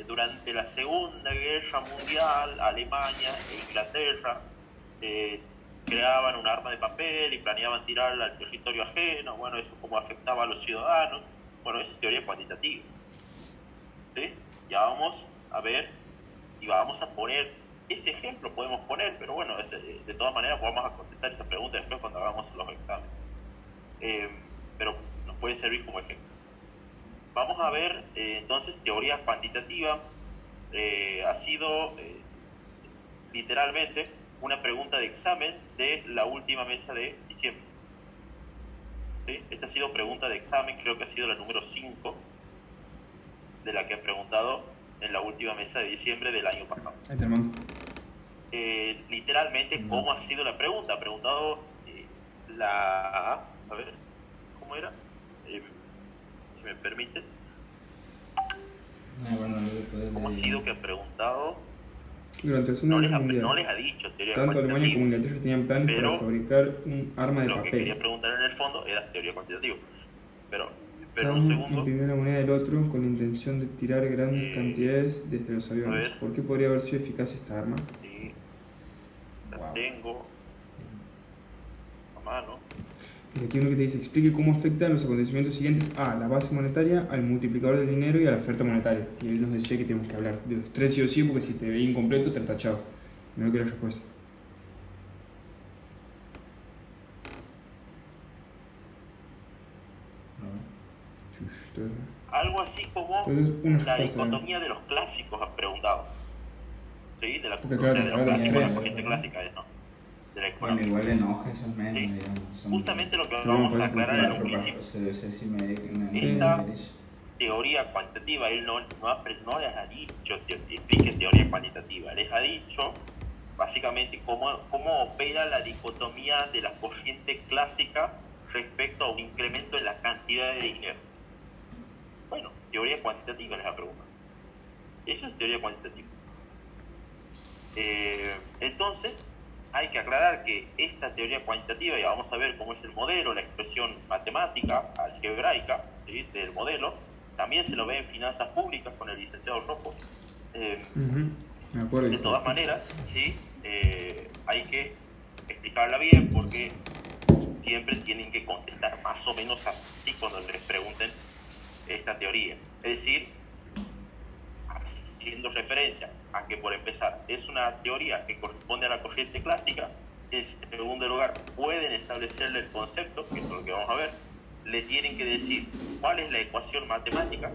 durante la Segunda Guerra Mundial, Alemania e Inglaterra creaban un arma de papel y planeaban tirarla al territorio ajeno. Bueno, eso cómo afectaba a los ciudadanos. Bueno, esa es teoría cuantitativa. ¿Sí? Ya vamos a ver y vamos a poner ese ejemplo, podemos poner, pero bueno, de todas maneras vamos a contestar esa pregunta después cuando hagamos los exámenes. Pero nos puede servir como ejemplo. Vamos a ver entonces teoría cuantitativa. Ha sido literalmente una pregunta de examen de la última mesa de diciembre. ¿Sí? Esta ha sido pregunta de examen, creo que ha sido la número 5 de la que han preguntado en la última mesa de diciembre del año pasado. Literalmente, ¿cómo ha sido la pregunta? Ha preguntado a ver, ¿cómo era? Si me permite. ¿Cómo ha sido que ha preguntado? Durante la Segunda Guerra Mundial, no les ha dicho teoría tanto Alemania como Inglaterra tenían planes para fabricar un arma de lo papel. Lo que quería preguntar en el fondo era teoría cuantitativa. Pero cada un uno segundo. imprimió la moneda del otro con la intención de tirar grandes cantidades desde los aviones. ¿Por qué podría haber sido eficaz esta arma? Sí, la tengo a mano. Y aquí uno que te dice, explique cómo afectan los acontecimientos siguientes a la base monetaria, al multiplicador del dinero y a la oferta monetaria. Y él nos decía que tenemos que hablar de los tres sí o sí, porque si te veía incompleto te tachado. No quiero la respuesta. Algo así como la dicotomía de los clásicos ha preguntado. ¿Sí? De la dicotomía de los clásicos, la corriente clásica es, ¿no? De la economía. Bueno, igual enoja esos menos, ¿Sí? digamos. Justamente lo que vamos a aclarar en un principio. Esta teoría cuantitativa, él no les ha dicho explique teoría cuantitativa, les ha dicho básicamente cómo opera la dicotomía de la corriente clásica respecto a un incremento en la cantidad de dinero. Bueno, teoría cuantitativa les ha preguntado. Eso es teoría cuantitativa. Entonces, hay que aclarar que esta teoría cuantitativa, ya vamos a ver cómo es el modelo, la expresión matemática, algebraica, ¿sí? Del modelo, también se lo ve en finanzas públicas con el licenciado Rojo. Me acuerdo. De todas maneras, ¿sí? Hay que explicarla bien porque siempre tienen que contestar más o menos así cuando les pregunten esta teoría. Es decir, haciendo referencia a que, por empezar, es una teoría que corresponde a la corriente clásica. En segundo lugar, pueden establecerle el concepto, que es lo que vamos a ver. Le tienen que decir cuál es la ecuación matemática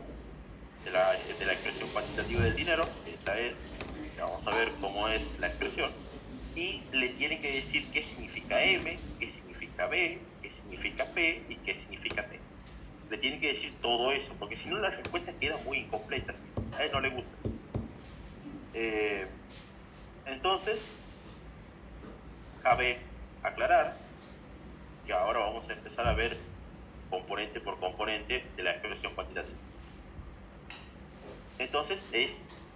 de la expresión cuantitativa del dinero. Esta es, vamos a ver cómo es la expresión. Y le tienen que decir qué significa M, qué significa B, qué significa P y qué significa T. Le tienen que decir todo eso, porque si no las respuestas quedan muy incompletas. A él no le gusta. Entonces, cabe aclarar que ahora vamos a empezar a ver componente por componente de la expresión cuantitativa. Entonces, es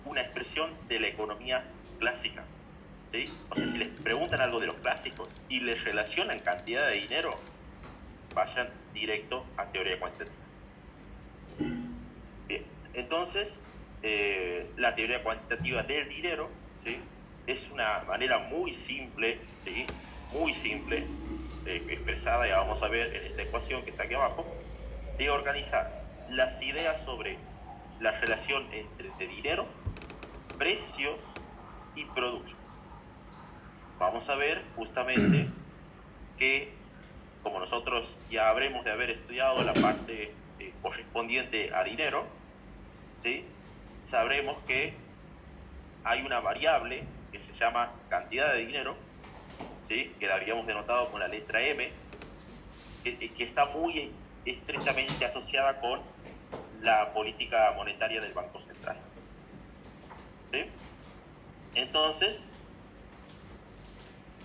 una expresión de la economía clásica. ¿Sí? O sea, si les preguntan algo de los clásicos y les relacionan cantidad de dinero, vayan directo a teoría cuantitativa. Bien, entonces, la teoría cuantitativa del dinero, ¿sí? Es una manera muy simple, ¿sí? Muy simple, expresada, ya vamos a ver en esta ecuación que está aquí abajo, de organizar las ideas sobre la relación entre dinero, precios y productos. Vamos a ver justamente que, como nosotros ya habremos de haber estudiado la parte correspondiente a dinero, ¿sí? Sabremos que hay una variable que se llama cantidad de dinero, ¿sí? Que la habíamos denotado con la letra M, que está muy estrechamente asociada con la política monetaria del Banco Central. ¿Sí? Entonces,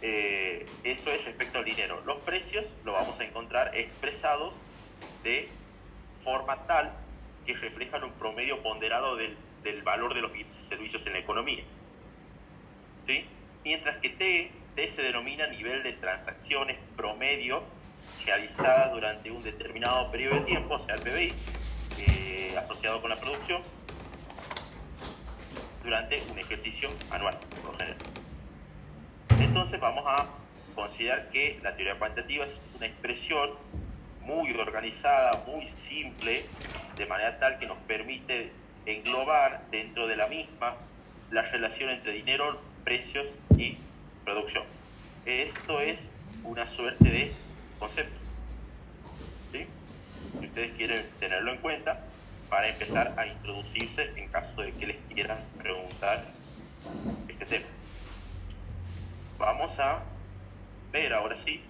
eso es respecto al dinero. Los precios lo vamos a encontrar expresados de forma tal que reflejan un promedio ponderado del valor de los bienes y servicios en la economía. ¿Sí? Mientras que T se denomina nivel de transacciones promedio realizadas durante un determinado periodo de tiempo, o sea, el PBI, asociado con la producción. durante un ejercicio anual, por lo general. Entonces vamos a considerar que la teoría cuantitativa es una expresión muy organizada, muy simple, de manera tal que nos permite englobar dentro de la misma la relación entre dinero, precios y producción. Esto es una suerte de concepto, ¿sí? Si ustedes quieren tenerlo en cuenta para empezar a introducirse en caso de que les quieran preguntar este tema. Vamos a ver ahora sí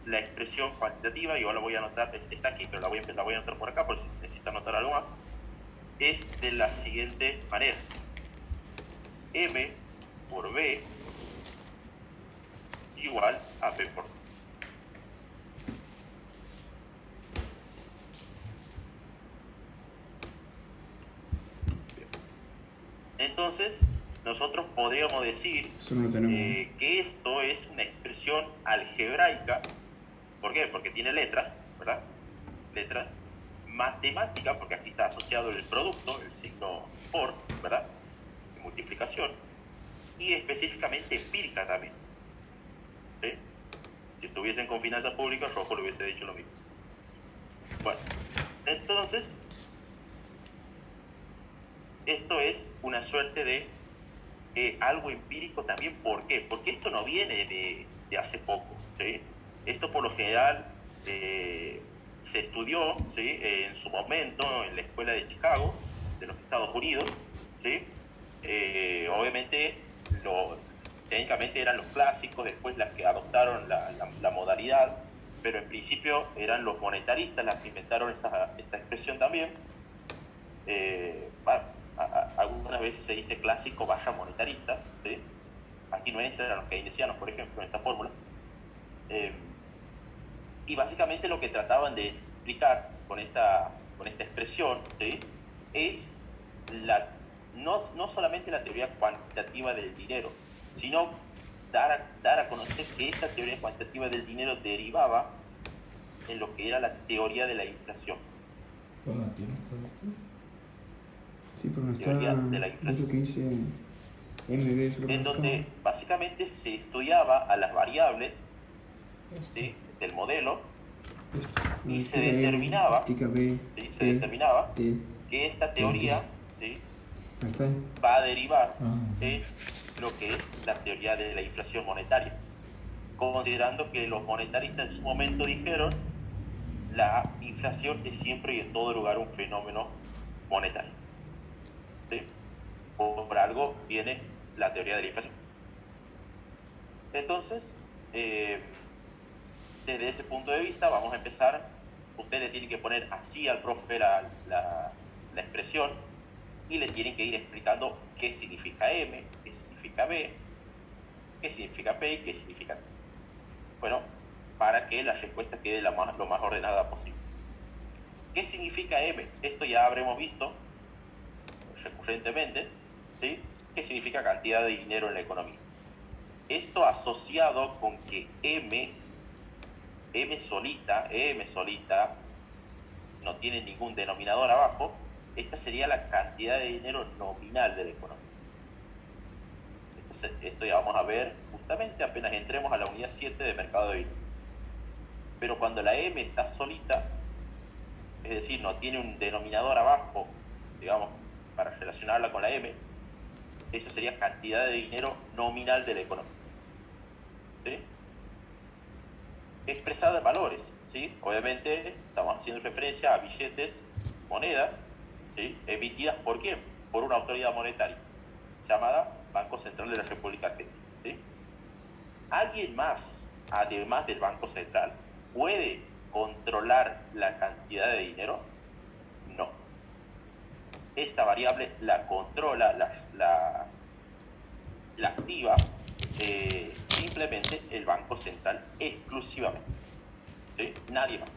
la expresión cuantitativa. Yo la voy a anotar, está aquí, pero la voy a anotar por acá por si necesitan anotar algo más. Es de la siguiente manera: M por B igual a P por D. Entonces, nosotros podríamos decir que esto es una expresión algebraica. ¿Por qué? Porque tiene letras, ¿verdad? Letras. Matemática, porque aquí está asociado el producto, el signo por, ¿verdad? De multiplicación. Y específicamente empírica también. ¿Sí? Si estuviesen con finanzas públicas, Rojo le hubiese dicho lo mismo. Bueno, entonces, esto es una suerte de algo empírico también. ¿Por qué? Porque esto no viene de hace poco, ¿sí? Esto por lo general se estudió, ¿sí? En su momento en la escuela de Chicago, de los Estados Unidos, ¿sí? Obviamente, técnicamente eran los clásicos, después las que adoptaron la modalidad, pero en principio eran los monetaristas las que inventaron esta expresión también. Algunas veces se dice clásico / monetarista, ¿sí? Aquí no entran los keynesianos, por ejemplo, en esta fórmula. Y básicamente lo que trataban de explicar con esta expresión, ¿sí? Es no solamente la teoría cuantitativa del dinero, sino dar a conocer que esta teoría cuantitativa del dinero derivaba en lo que era la teoría de la inflación. ¿Cómo tienes todo esto? Sí, pero no está Teoría de la inflación. lo que dice MB. En donde básicamente se estudiaba a las variables, ¿sí? Del modelo y se determinaba, ¿sí? Se determinaba que esta teoría, ¿sí? Va a derivar en lo que es la teoría de la inflación monetaria, considerando que los monetaristas en su momento dijeron la inflación es siempre y en todo lugar un fenómeno monetario, ¿sí? Por algo viene la teoría de la inflación. Entonces, desde ese punto de vista vamos a empezar. Ustedes tienen que poner así al profe la expresión y le tienen que ir explicando qué significa M, qué significa B, qué significa P y qué significa T. Bueno, para que la respuesta quede lo más ordenada posible. ¿Qué significa M? Esto ya habremos visto recurrentemente, ¿sí? ¿Qué significa cantidad de dinero en la economía? Esto asociado con que M solita no tiene ningún denominador abajo. Esta sería la cantidad de dinero nominal de la economía. Entonces, esto ya vamos a ver justamente apenas entremos a la unidad 7 de mercado de dinero. Pero cuando la M está solita, es decir, no tiene un denominador abajo, digamos, para relacionarla con la M, eso sería cantidad de dinero nominal de la economía, ¿sí? Expresada en valores, ¿sí? Obviamente estamos haciendo referencia a billetes, monedas, ¿sí? Emitidas por quién? Por una autoridad monetaria llamada Banco Central de la República Argentina, ¿sí? ¿Alguien más, además del Banco Central, puede controlar la cantidad de dinero? No. Esta variable la controla, la activa simplemente el Banco Central exclusivamente, ¿sí? Nadie más.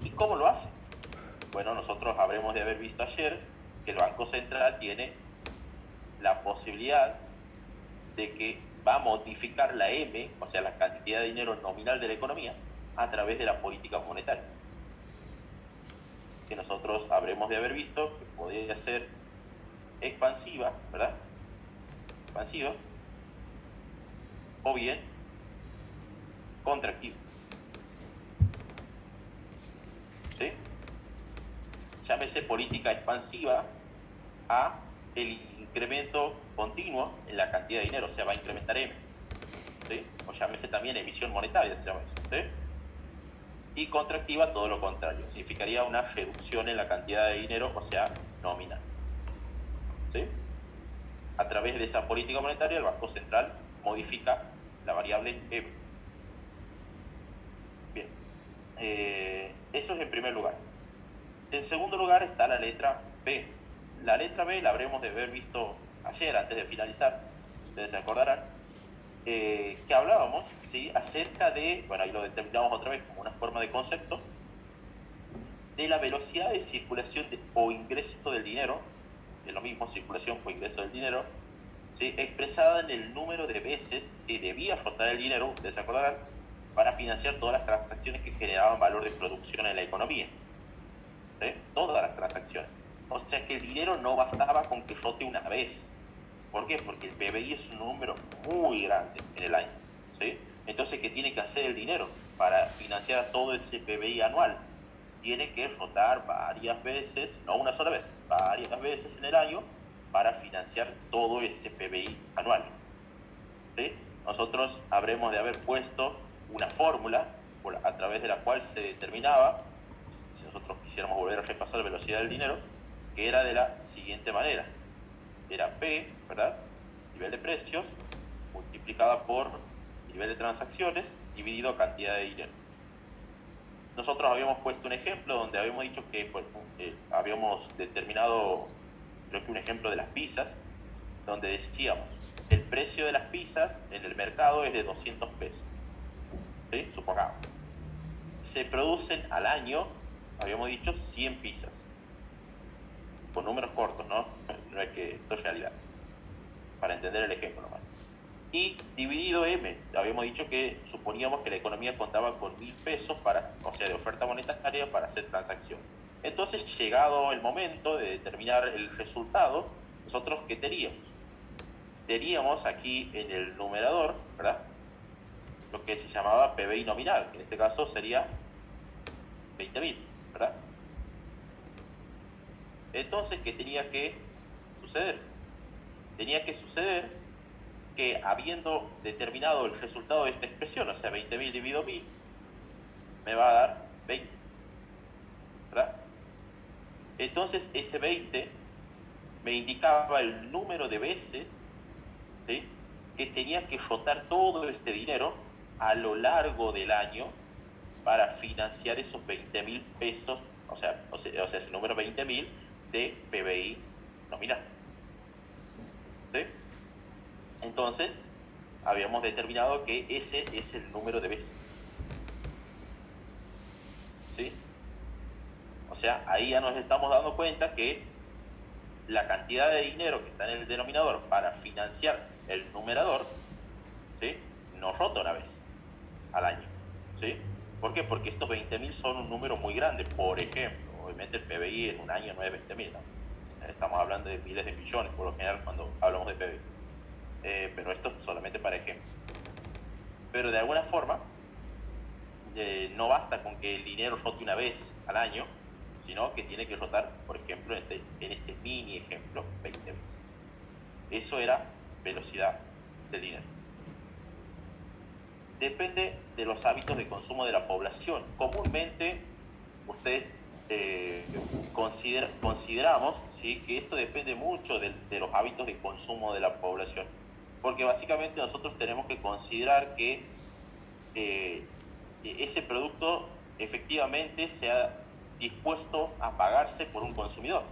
¿Y cómo lo hace? Bueno, nosotros habremos de haber visto ayer que el Banco Central tiene la posibilidad de que va a modificar la M, o sea, la cantidad de dinero nominal de la economía, a través de la política monetaria, que nosotros habremos de haber visto que podría ser expansiva, ¿verdad? expansiva o bien contractiva. ¿Sí? Llámese política expansiva a el incremento continuo en la cantidad de dinero, o sea, va a incrementar M. ¿Sí? O llámese también emisión monetaria, se llama eso. ¿Sí? Y contractiva, todo lo contrario, significaría una reducción en la cantidad de dinero, o sea, nominal. ¿Sí? A través de esa política monetaria, el Banco Central modifica la variable M. Bien, eso es en primer lugar. En segundo lugar está la letra B. La letra B la habremos de haber visto ayer, antes de finalizar, ustedes se acordarán, que hablábamos, ¿sí?, acerca de, bueno, ahí lo determinamos otra vez como una forma de concepto, de la velocidad de circulación o ingreso del dinero, es lo mismo, circulación o ingreso del dinero, ¿sí?, expresada en el número de veces que debía flotar el dinero, ustedes se acordarán, para financiar todas las transacciones que generaban valor de producción en la economía. ¿Sí? Todas las transacciones. O sea que el dinero no bastaba con que flote una vez. ¿Por qué? Porque el PBI es un número muy grande en el año. ¿Sí? Entonces, ¿qué tiene que hacer el dinero para financiar todo ese PBI anual? Tiene que flotar varias veces, no una sola vez, varias veces en el año para financiar todo ese PBI anual. ¿Sí? Nosotros habremos de haber puesto una fórmula a través de la cual se determinaba, si nosotros quisiéramos volver a repasar la velocidad del dinero, que era de la siguiente manera. Era P, ¿verdad?, nivel de precios, multiplicada por nivel de transacciones, dividido cantidad de dinero. Nosotros habíamos puesto un ejemplo donde habíamos dicho que habíamos determinado, creo que un ejemplo de las pizzas, donde decíamos, el precio de las pizzas en el mercado es de 200 pesos. ¿Sí? Supongamos. Se producen al año, habíamos dicho, 100 pizzas. Con números cortos, ¿no? No es que esto es realidad. Para entender el ejemplo nomás. Y dividido M, habíamos dicho que suponíamos que la economía contaba con 1.000 pesos o sea, de oferta monetaria para hacer transacciones. Entonces, llegado el momento de determinar el resultado, nosotros, ¿qué teníamos? Teníamos aquí en el numerador, ¿verdad?, lo que se llamaba PBI nominal, que en este caso sería 20.000, ¿verdad? Entonces, ¿qué tenía que suceder? Tenía que suceder que, habiendo determinado el resultado de esta expresión, o sea, 20.000 dividido 1.000, me va a dar 20, ¿verdad? Entonces, ese 20 me indicaba el número de veces, ¿sí?, que tenía que flotar todo este dinero a lo largo del año para financiar esos 20.000 pesos, o sea, ese número 20.000 de PBI nominal. ¿Sí? Entonces, habíamos determinado que ese es el número de veces. ¿Sí? O sea, ahí ya nos estamos dando cuenta que la cantidad de dinero que está en el denominador para financiar el numerador, ¿sí?, no rota una vez al año. ¿Sí? ¿Por qué? Porque estos 20.000 son un número muy grande. Por ejemplo, obviamente el PBI en un año no es 20.000, ¿no? Estamos hablando de miles de millones por lo general cuando hablamos de PBI. Pero esto es solamente para ejemplo. Pero de alguna forma, no basta con que el dinero rote una vez al año, sino que tiene que rotar, por ejemplo, en este mini ejemplo, 20 veces. Eso era velocidad del dinero. Depende de los hábitos de consumo de la población. Comúnmente, ustedes consideramos, ¿sí?, que esto depende mucho de los hábitos de consumo de la población. Porque básicamente nosotros tenemos que considerar que ese producto efectivamente sea dispuesto a pagarse por un consumidor.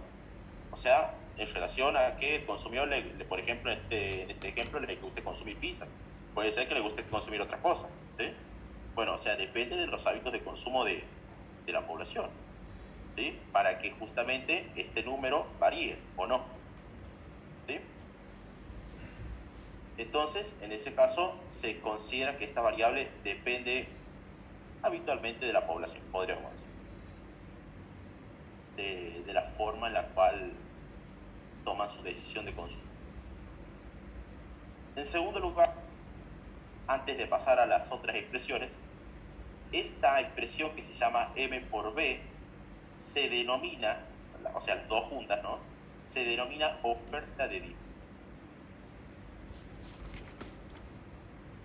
O sea, en relación a que el consumidor, por ejemplo, en este ejemplo, le guste consumir pizzas. Puede ser que le guste consumir otra cosa. ¿Sí? Bueno, o sea, depende de los hábitos de consumo de la población, ¿sí?, para que justamente este número varíe o no. ¿Sí? Entonces, en ese caso, se considera que esta variable depende habitualmente de la población, podríamos decir, de la forma en la cual toman su decisión de consumo. En segundo lugar, antes de pasar a las otras expresiones, esta expresión que se llama M por B se denomina, o sea, las dos juntas, ¿no? Se denomina oferta de dinero.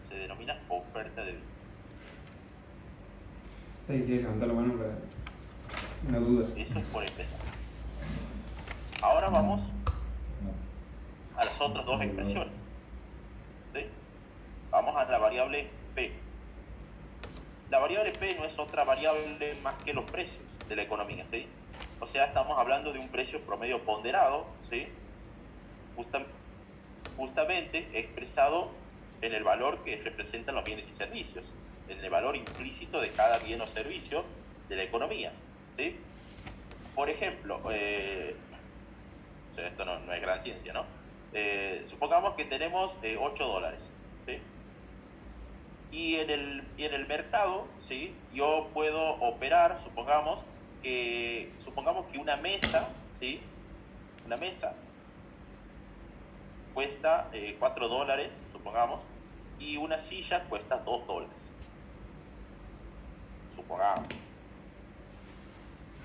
Se denomina oferta de dinero. ¿Alguien quiere levantar la mano para una duda? Eso es por empezar. Ahora vamos No. a las otras dos expresiones. ¿Sí? Vamos a la variable P. La variable P no es otra variable más que los precios de la economía, ¿sí? O sea, estamos hablando de un precio promedio ponderado, ¿sí? Justamente expresado en el valor que representan los bienes y servicios, en el valor implícito de cada bien o servicio de la economía, ¿sí? Por ejemplo, esto no es gran ciencia, ¿no? Supongamos que tenemos $8, ¿sí? Y en el mercado, ¿sí? Yo puedo operar, supongamos que una mesa, ¿sí? Una mesa cuesta $4, supongamos, y una silla cuesta $2, supongamos.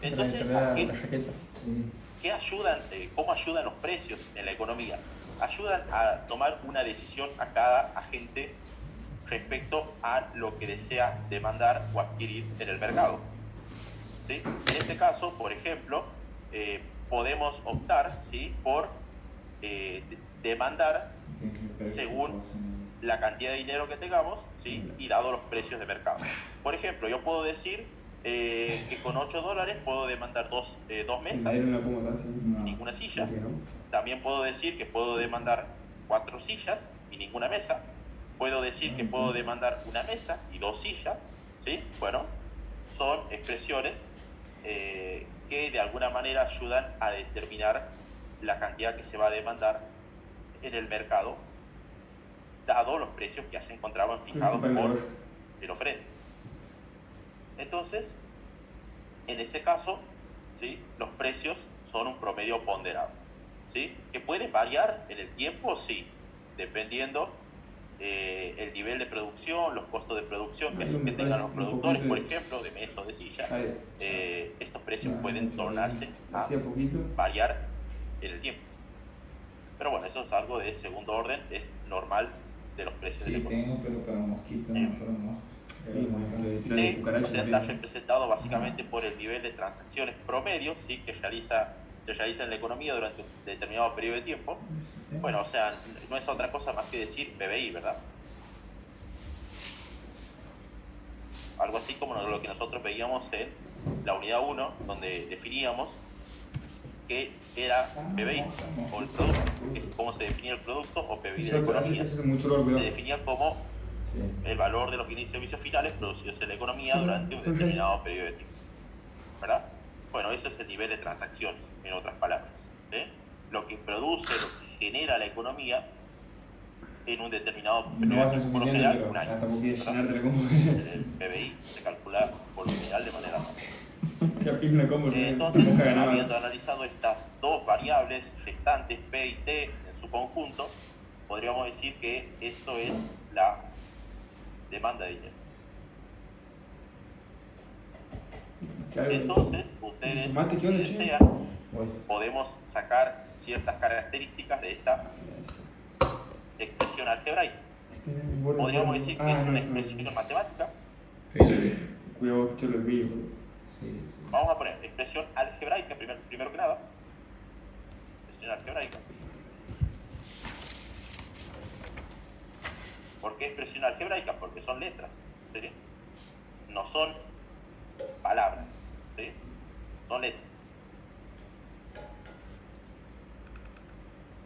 Entonces, Sí. ¿cómo ayudan los precios en la economía? Ayudan a tomar una decisión a cada agente respecto a lo que desea demandar o adquirir en el mercado, ¿sí? En este caso, por ejemplo, podemos optar, ¿sí? por demandar según la cantidad de dinero que tengamos, ¿sí? Y dado los precios de mercado. Por ejemplo, yo puedo decir que con $8 puedo demandar dos mesas y ninguna silla. También puedo decir que puedo demandar 4 sillas y ninguna mesa. Puedo decir que puedo demandar una mesa y 2 sillas, ¿sí? Bueno, son expresiones que de alguna manera ayudan a determinar la cantidad que se va a demandar en el mercado, dado los precios que ya se encontraban fijados por el oferente. Entonces, en ese caso, ¿sí? Los precios son un promedio ponderado, ¿sí? Que puede variar en el tiempo, sí, dependiendo el nivel de producción, los costos de producción que tengan los productores, por ejemplo, de mesa o de silla. Estos precios pueden tornarse a variar en el tiempo. Pero bueno, eso es algo de segundo orden, es normal de los precios de la economía. Tengo, pero para mosquitos, no para mosquitos. O sea, está representado básicamente por el nivel de transacciones promedio, ¿sí? Que se realiza en la economía durante un determinado periodo de tiempo. Bueno, o sea, no es otra cosa más que decir PBI, ¿verdad? Algo así como lo que nosotros veíamos en la unidad 1, donde definíamos qué era PBI o el producto, cómo se definía el producto o PBI de la economía. Se definía como el valor de los bienes y servicios finales producidos en la economía durante un determinado periodo de tiempo, ¿verdad? Bueno, eso es el nivel de transacciones, en otras palabras, ¿sí? Lo que produce, lo que genera la economía en un determinado periodo de tiempo, por lo general, un año, el PBI se calcula por lo general de manera anual. Entonces, habiendo analizado estas dos variables restantes, P y T, en su conjunto, podríamos decir que esto es la demanda de dinero. Entonces, ustedes, si desean, podemos sacar ciertas características de esta expresión algebraica. Podríamos decir que es una expresión matemática. Cuidado, que yo lo vi. Vamos a poner expresión algebraica primero que nada. Expresión algebraica. ¿Por qué expresión algebraica? Porque son letras, ¿sí? No son palabras, ¿sí? Son letras.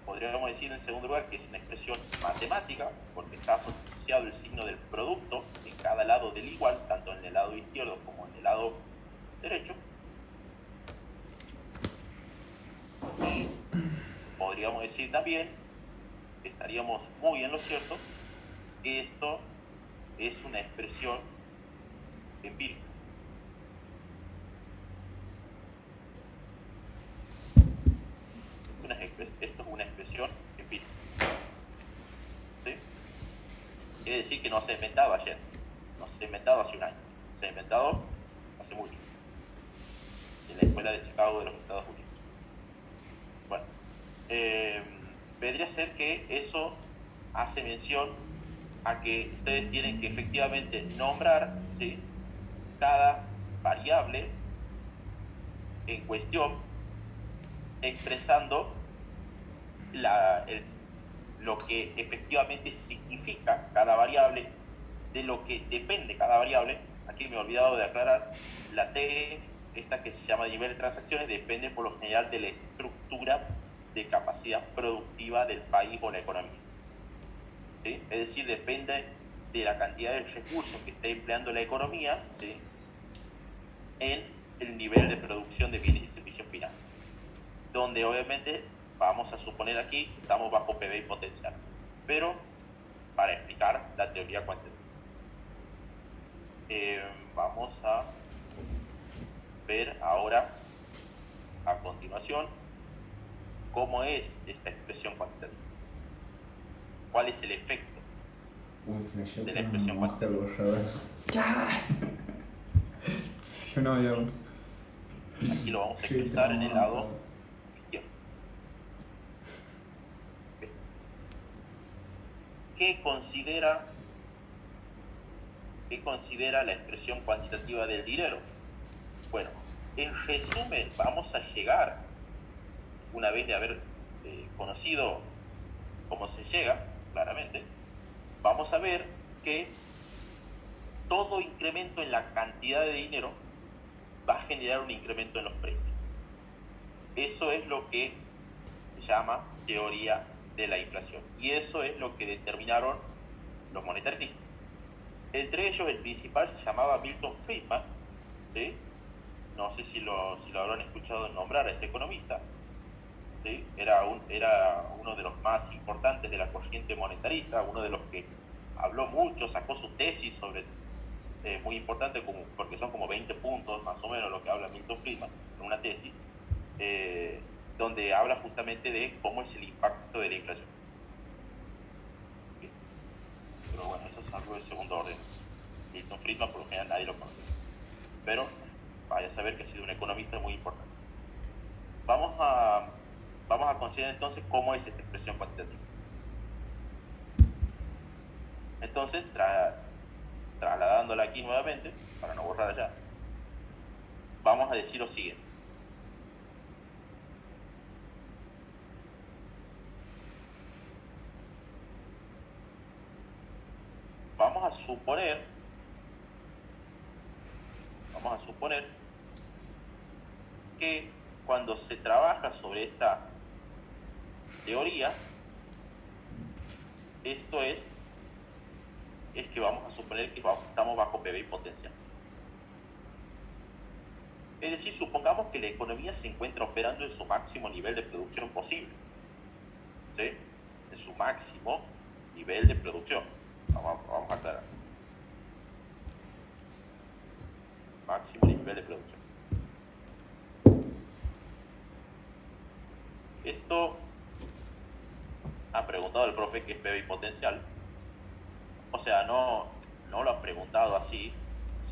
Podríamos decir en segundo lugar que es una expresión matemática, porque está asociado el signo del producto en cada lado del igual, tanto en el lado izquierdo como en el lado derecho. Podríamos decir también, que estaríamos muy en lo cierto, que esto es una expresión empírica. Esto es una expresión empírica, ¿sí? quiere decir que no se ha inventado ayer, no se ha inventado hace un año, se ha inventado hace mucho, en la escuela de Chicago de los Estados Unidos. Bueno, vendría a ser que eso hace mención a que ustedes tienen que efectivamente nombrar, ¿sí?, cada variable en cuestión, expresando lo que efectivamente significa cada variable, de lo que depende cada variable. Aquí me he olvidado de aclarar, la T, esta que se llama nivel de transacciones, depende por lo general de la estructura de capacidad productiva del país o la economía, ¿sí? Es decir, depende de la cantidad de recursos que esté empleando la economía, ¿sí?, en el nivel de producción de bienes y servicios finales, donde obviamente vamos a suponer aquí estamos bajo PBI potencial, pero para explicar la teoría cuantitativa. Vamos a ver ahora a continuación cómo es esta expresión cuantitativa, cuál es el efecto de la expresión cuantitativa. Sí, no, ya. Aquí lo vamos a expresar en el lado izquierdo. ¿Qué considera la expresión cuantitativa del dinero? Bueno, en resumen, vamos a llegar, una vez de haber conocido cómo se llega, claramente, vamos a ver que todo incremento en la cantidad de dinero va a generar un incremento en los precios. Eso es lo que se llama teoría de la inflación. Y eso es lo que determinaron los monetaristas. Entre ellos, el principal se llamaba Milton Friedman, ¿sí? No sé si lo habrán escuchado nombrar a ese economista, ¿sí? Era uno de los más importantes de la corriente monetarista, uno de los que habló mucho, sacó su tesis sobre, muy importante, porque son como 20 puntos más o menos lo que habla Milton Friedman en una tesis, donde habla justamente de cómo es el impacto de la inflación. ¿Sí? Pero bueno, eso es algo de segundo orden. Milton Friedman por lo general nadie lo conoce, pero vaya a saber que ha sido un economista muy importante. Vamos a considerar entonces cómo es esta expresión cuantitativa. Entonces, trasladándola aquí nuevamente, para no borrar allá, vamos a decir lo siguiente. Vamos a suponer que cuando se trabaja sobre esta teoría, esto es que vamos a suponer que estamos bajo PBI potencial. Es decir, supongamos que la economía se encuentra operando en su máximo nivel de producción posible, ¿sí? En su máximo nivel de producción. Vamos a aclarar. Máximo nivel de producción. Esto ha preguntado el profe que es PBI potencial. O sea, no lo ha preguntado así,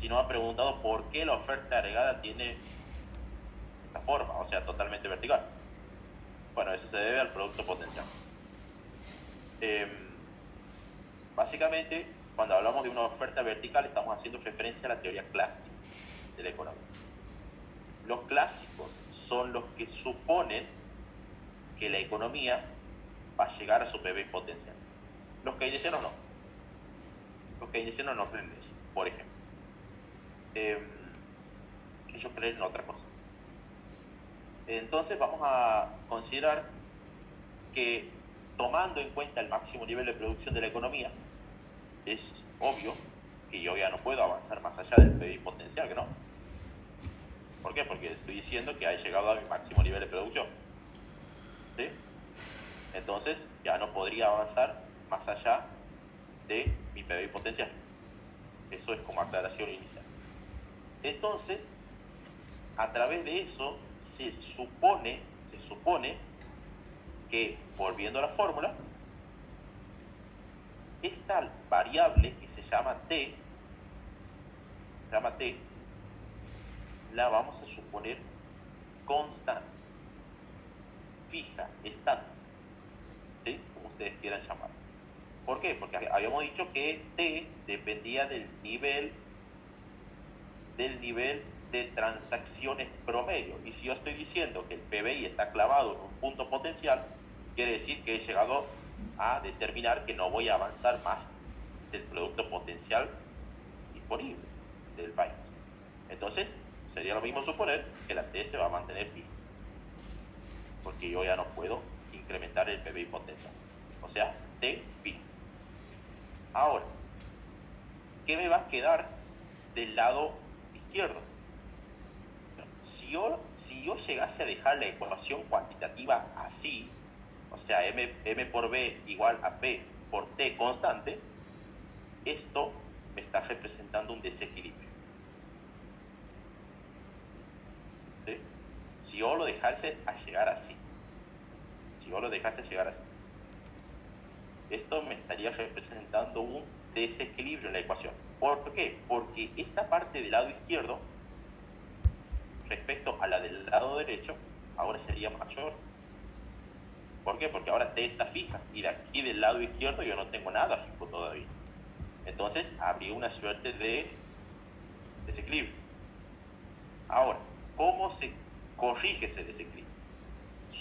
sino ha preguntado por qué la oferta agregada tiene esta forma, o sea, totalmente vertical. Bueno, eso se debe al producto potencial. Básicamente, cuando hablamos de una oferta vertical, estamos haciendo referencia a la teoría clásica de la economía. Los clásicos son los que suponen que la economía va a llegar a su PBI potencial. Los keynesianos no. Los keynesianos no creen eso, por ejemplo. Ellos creen en otra cosa. Entonces vamos a considerar que, tomando en cuenta el máximo nivel de producción de la economía, es obvio que yo ya no puedo avanzar más allá del PBI potencial, ¿que no? ¿Por qué? Porque estoy diciendo que he llegado a mi máximo nivel de producción, ¿sí? Entonces ya no podría avanzar más allá de mi PBI potencial. Eso es como aclaración inicial. Entonces, a través de eso se supone que, volviendo a la fórmula, esta variable que se llama t, la vamos a suponer constante, fija, estática, ¿sí? Como ustedes quieran llamar. ¿Por qué? Porque habíamos dicho que t dependía del nivel de transacciones promedio. Y si yo estoy diciendo que el PBI está clavado en un punto potencial, quiere decir que he llegado a determinar que no voy a avanzar más del producto potencial disponible del país. Entonces, sería lo mismo suponer que la T se va a mantener fija, porque yo ya no puedo incrementar el PBI potencial. O sea, T fija. Ahora, ¿qué me va a quedar del lado izquierdo? Si yo llegase a dejar la ecuación cuantitativa así, o sea, m por b igual a p por t constante, esto me está representando un desequilibrio. ¿Sí? Si yo lo dejase a llegar así, esto me estaría representando un desequilibrio en la ecuación. ¿Por qué? Porque esta parte del lado izquierdo respecto a la del lado derecho ahora sería mayor. ¿Por qué? Porque ahora t está fija y de aquí del lado izquierdo yo no tengo nada fijo todavía. Entonces habría una suerte de desequilibrio. Ahora, ¿cómo se corrige ese desequilibrio?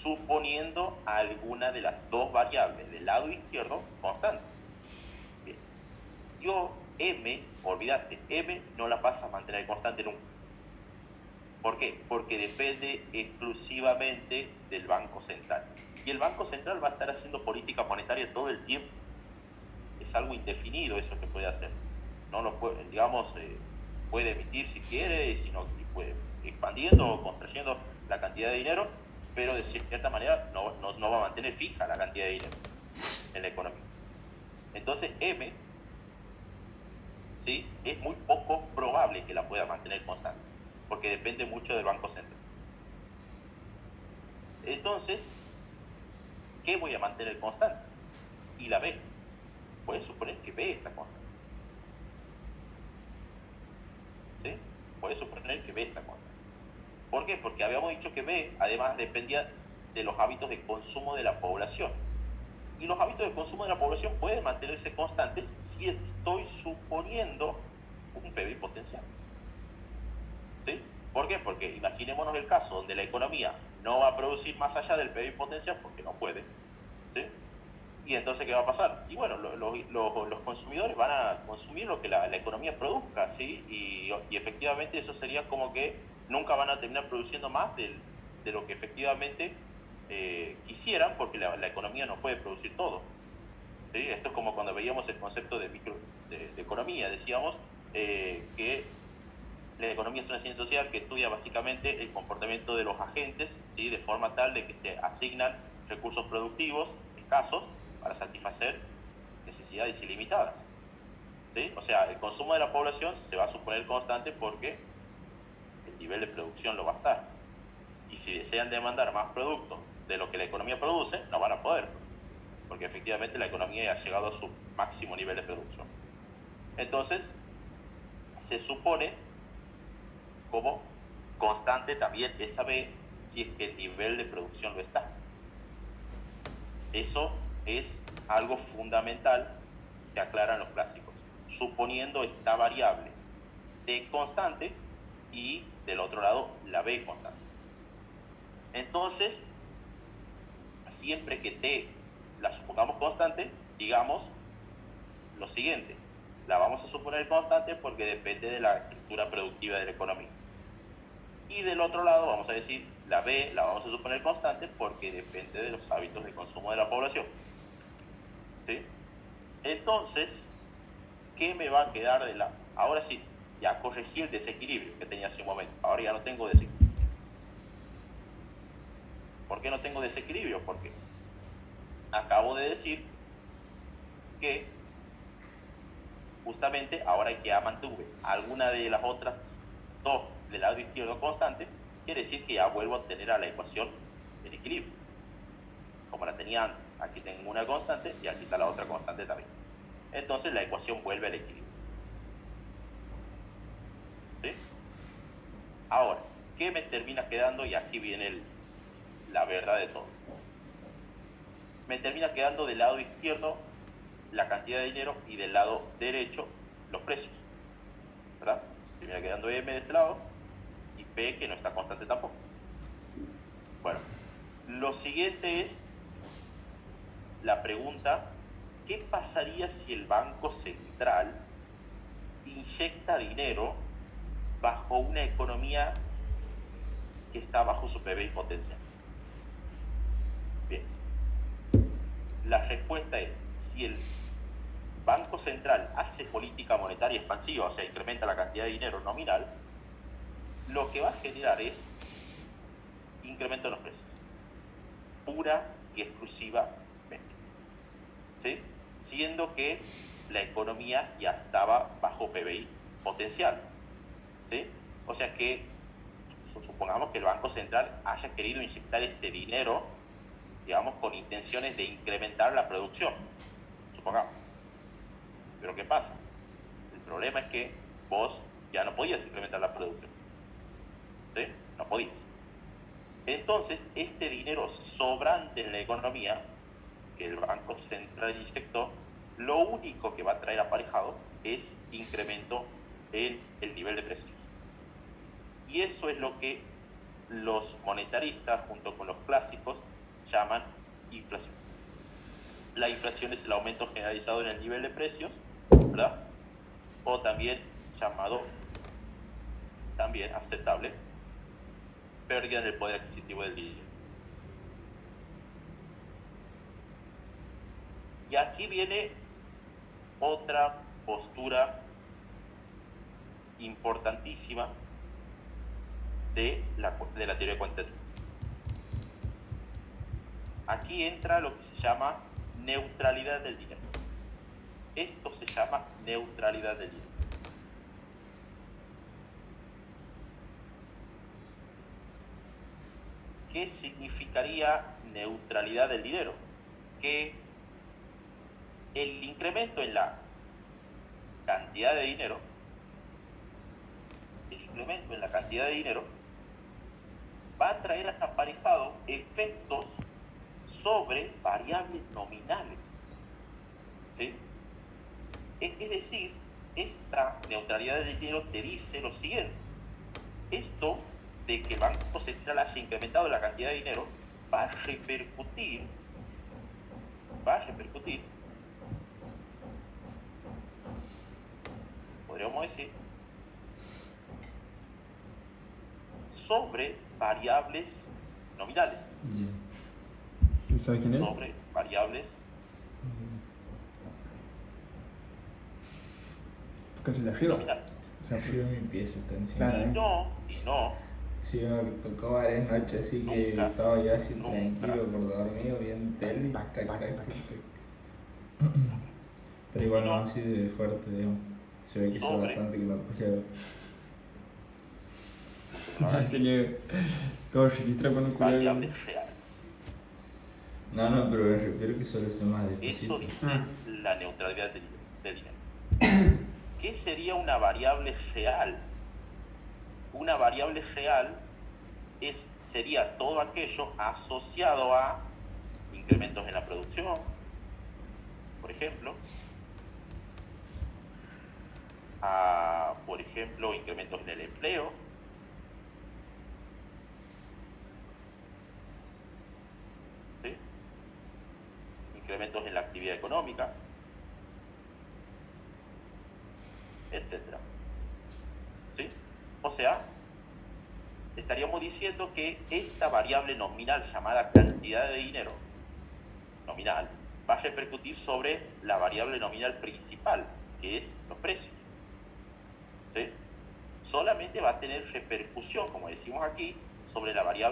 Suponiendo alguna de las dos variables del lado izquierdo constante. Bien. Yo m, olvídate, m no la vas a mantener constante nunca. ¿Por qué? Porque depende exclusivamente del Banco Central. Y el Banco Central va a estar haciendo política monetaria todo el tiempo. Es algo indefinido eso que puede hacer. No lo puede, digamos, puede emitir si quiere, y si no, puede expandiendo o contrayendo la cantidad de dinero, pero de cierta manera no va a mantener fija la cantidad de dinero en la economía. Entonces M, ¿sí?, es muy poco probable que la pueda mantener constante, porque depende mucho del Banco Central. Entonces, ¿qué voy a mantener constante? Y la B. Puedes suponer que B está constante. ¿Sí? Puedes suponer que B está constante. ¿Por qué? Porque habíamos dicho que B, además, dependía de los hábitos de consumo de la población. Y los hábitos de consumo de la población pueden mantenerse constantes si estoy suponiendo un PBI potencial. ¿Sí? ¿Por qué? Porque imaginémonos el caso donde la economía no va a producir más allá del PBI potencial porque no puede. ¿Sí? Y entonces, ¿qué va a pasar? Y bueno, los consumidores van a consumir lo que la economía produzca, ¿sí? Y efectivamente eso sería como que nunca van a terminar produciendo más de lo que efectivamente quisieran, porque la economía no puede producir todo. ¿Sí? Esto es como cuando veíamos el concepto de economía, decíamos que la economía es una ciencia social que estudia básicamente el comportamiento de los agentes, ¿sí?, de forma tal de que se asignan recursos productivos escasos para satisfacer necesidades ilimitadas. ¿Sí? O sea, el consumo de la población se va a suponer constante porque el nivel de producción lo va a estar. Y si desean demandar más productos de lo que la economía produce, no van a poder, porque efectivamente la economía ya ha llegado a su máximo nivel de producción. Entonces, se supone como constante también esa B si es que el nivel de producción lo está. Eso es algo fundamental que aclaran los clásicos, suponiendo esta variable T constante y del otro lado la B constante. Entonces, siempre que T la supongamos constante, digamos lo siguiente: la vamos a suponer constante porque depende de la estructura productiva de la economía. Y del otro lado vamos a decir, la B la vamos a suponer constante porque depende de los hábitos de consumo de la población. ¿Sí? Entonces, ¿qué me va a quedar de la...? Ahora sí, ya corregí el desequilibrio que tenía hace un momento. Ahora ya no tengo desequilibrio. ¿Por qué no tengo desequilibrio? Porque acabo de decir que justamente ahora que ya mantuve alguna de las otras dos del lado izquierdo constante, quiere decir que ya vuelvo a tener a la ecuación del equilibrio como la tenía antes. Aquí tengo una constante y aquí está la otra constante también. entonces la ecuación vuelve al equilibrio. ¿Sí? Ahora, ¿qué me termina quedando? Y aquí viene la verdad de todo. Me termina quedando del lado izquierdo la cantidad de dinero y del lado derecho los precios, ¿verdad? Termina quedando M de este lado y P, que no está constante tampoco. Bueno, lo siguiente es la pregunta: ¿qué pasaría si el Banco Central inyecta dinero bajo una economía que está bajo su PBI potencial? Bien, la respuesta es: si el Banco Central hace política monetaria expansiva, o sea, incrementa la cantidad de dinero nominal, lo que va a generar es incremento en los precios, pura y exclusivamente, ¿sí? Siendo que la economía ya estaba bajo PBI potencial, ¿sí? O sea que supongamos que el Banco Central haya querido inyectar este dinero, digamos, con intenciones de incrementar la producción, supongamos. Pero ¿qué pasa? El problema es que vos ya no podías incrementar la producción, ¿sí? No podías. Entonces, este dinero sobrante en la economía que el Banco Central inyectó, lo único que va a traer aparejado es incremento en el nivel de precios. Y eso es lo que los monetaristas, junto con los clásicos, llaman inflación. La inflación es el aumento generalizado en el nivel de precios, ¿verdad? O también llamado, también aceptable, pérdida del poder adquisitivo del dinero. Y aquí viene otra postura importantísima de la teoría cuantitativa. Aquí entra lo que se llama neutralidad del dinero. Esto se llama neutralidad del dinero. ¿Qué significaría neutralidad del dinero? Que el incremento en la cantidad de dinero, va a traer hasta aparejado efectos sobre variables nominales, ¿sí? Es decir, esta neutralidad del dinero te dice lo siguiente: esto de que el Banco Central haya incrementado la cantidad de dinero va a repercutir, podríamos decir, sobre variables nominales. ¿Sabes quién es? Sobre variables. Casi de arriba. Nominales. O sea, Arriba de mi pieza está encima. Claro, Y no. Sí, me tocó varias noches, así que Nunca. estaba yo así Nunca. tranquilo por dormido, bien tele, Tac, tac, tac, tac, tac. tac. Pero igual no No. así de fuerte, digamos. Se ve que hizo Sobre. bastante que lo apoyaba. tenía todo registrado cuando culé. Variables reales. No, pero me refiero que suele ser más Eso difícil. dice la neutralidad del dinero. ¿Qué sería una variable real? Una variable real sería todo aquello asociado a incrementos en la producción, por ejemplo, por ejemplo, incrementos en el empleo, ¿sí? Incrementos en la actividad económica, etcétera, ¿sí? O sea, estaríamos diciendo que esta variable nominal llamada cantidad de dinero nominal va a repercutir sobre la variable nominal principal, que es los precios, ¿sí? Solamente va a tener repercusión, como decimos aquí, sobre la variable